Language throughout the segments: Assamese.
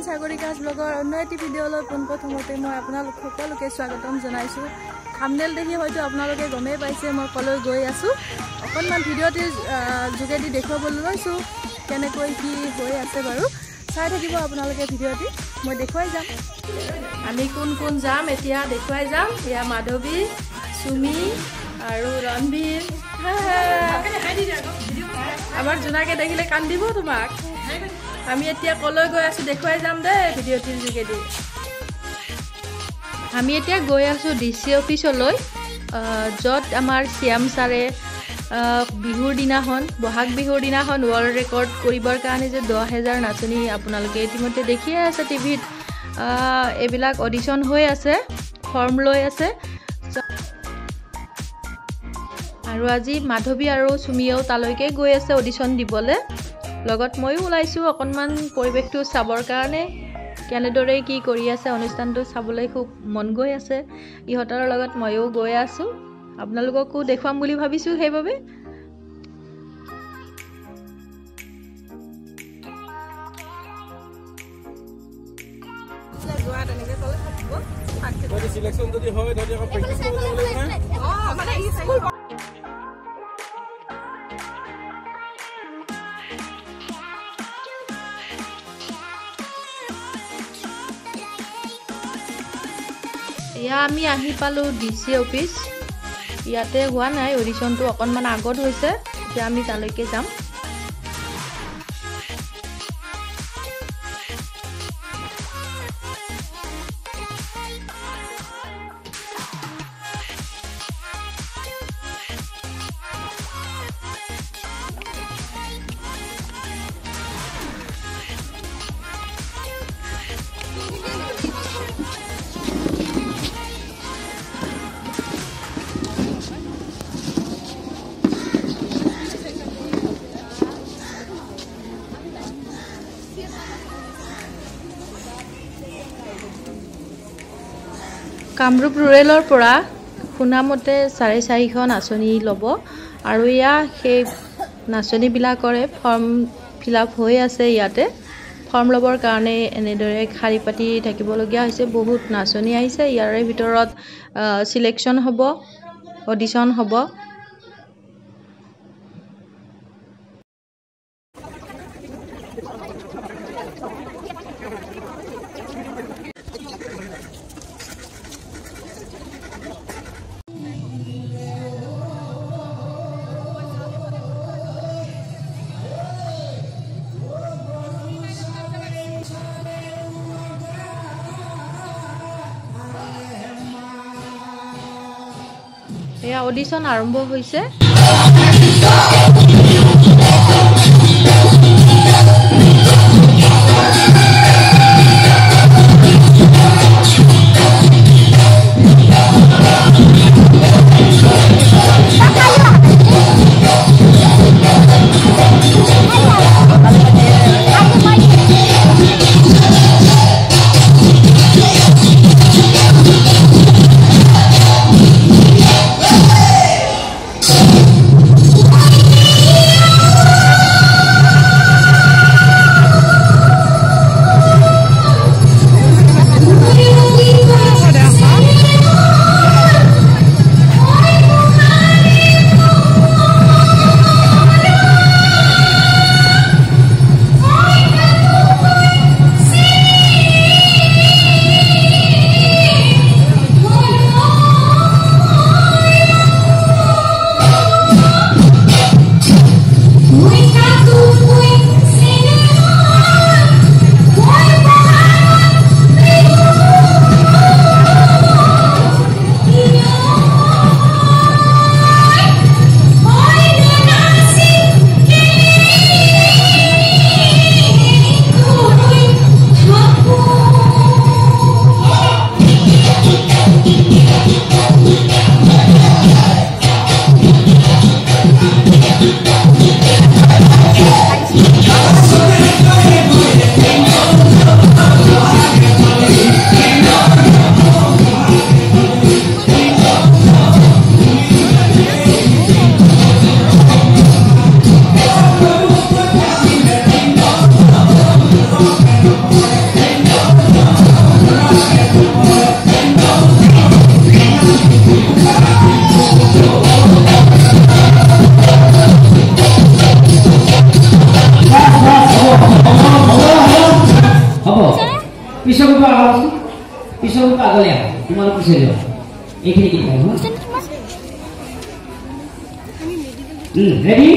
সাগৰিকাছ ব্লগৰ অন্য এটি ভিডিঅ'লৈ পোনপ্ৰথমতে মই আপোনালোক সকলোকে স্বাগতম জনাইছোঁ। থাম্বনেল দেখি হয়তো আপোনালোকে গমেই পাইছে মই কলৈ গৈ আছোঁ। অকণমান ভিডিঅ'টিৰ যোগেদি দেখুৱাবলৈ লৈছোঁ কেনেকৈ কি হৈ আছে বাৰু। চাই থাকিব আপোনালোকে ভিডিঅ'টি, মই দেখুৱাই যাম। আমি কোন কোন যাম এতিয়া দেখুৱাই যাম। এয়া মাধৱী, সুমি আৰু ৰণবীৰ। আমাৰ জোনাকে দেখিলে কান্দিব তোমাক। আমি এতিয়া কলৈ গৈ আছোঁ দেখুৱাই যাম দেই ভিডিঅ'টিৰ যোগেদি। আমি এতিয়া গৈ আছোঁ DC অফিচলৈ, য'ত আমাৰ শ্যাম ছাৰে বিহুৰ দিনাখন, বহাগ বিহুৰ দিনাখন ৱৰ্ল্ড ৰেকৰ্ড কৰিবৰ কাৰণে যে 10,000 নাচনী আপোনালোকে ইতিমধ্যে দেখিয়ে আছে টিভিত, এইবিলাক অডিশ্যন হৈ আছে, ফৰ্ম লৈ আছে। আৰু আজি মাধৱী আৰু সুমিয়েও তালৈকে গৈ আছে অডিশ্যন দিবলৈ। লগত ময়ো ওলাইছোঁ অকণমান পৰিৱেশটো চাবৰ কাৰণে, কেনেদৰে কি কৰি আছে অনুষ্ঠানটো চাবলৈ খুব মন গৈ আছে। ইহঁতৰ লগত ময়ো গৈ আছোঁ, আপোনালোককো দেখুৱাম বুলি ভাবিছোঁ। সেইবাবে এয়া আমি আহি পালোঁ DC অফিচ। ইয়াতে হোৱা নাই অডিশ্যনটো, অকণমান আগত হৈছে। এতিয়া আমি তালৈকে যাম। কামৰূপ ৰুৰেলৰ পৰা শুনামতে 4.5খন আঁচনি ল'ব, আৰু এয়া সেই নাচনীবিলাকৰে ফৰ্ম ফিল আপ হৈ আছে। ইয়াতে ফৰ্ম ল'বৰ কাৰণে এনেদৰে শাৰী পাতি থাকিবলগীয়া হৈছে। বহুত নাচনী আহিছে, ইয়াৰে ভিতৰত চিলেকশ্যন হ'ব, অডিশ্যন হ'ব। এয়া অডিশ্যন আৰম্ভ হৈছে। পিছৰ গ্ৰুপ আহক পিছৰ গ্ৰুপ আগলৈ আহক তোমালোক পিছলৈ যাওক এইখিনি কি খাই ৰেডি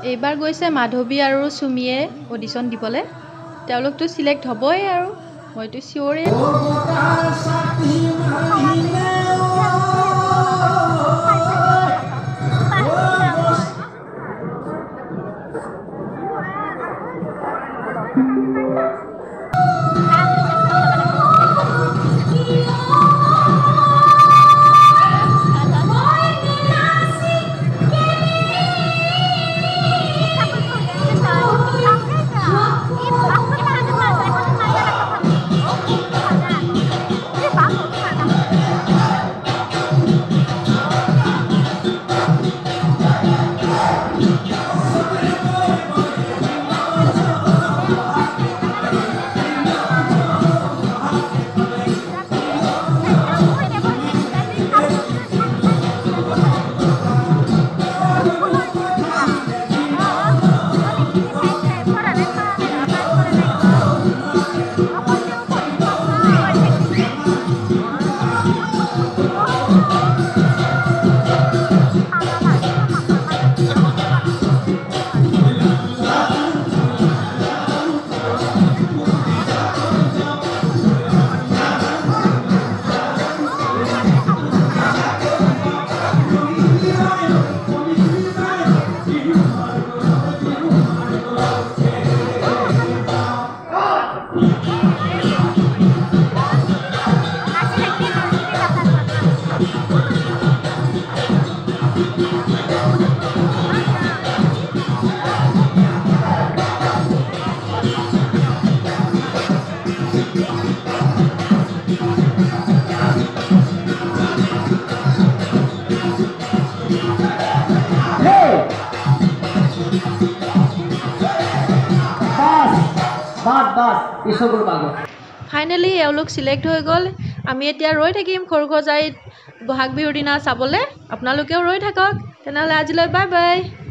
এইবাৰ গৈছে মাধৱী আৰু সুমিয়ে অডিশ্যন দিবলৈ তেওঁলোকতো সিলেক্ট হ'বই আৰু মইতো চিয়ৰে ফাইনেলি এওঁলোক সিলেক্ট হৈ গ'ল আমি এতিয়া ৰৈ থাকিম খৰখজাইত বহাগ বিহুৰ দিনা চাবলৈ আপোনালোকেও ৰৈ থাকক তেনেহ'লে আজিলৈ বাই বাই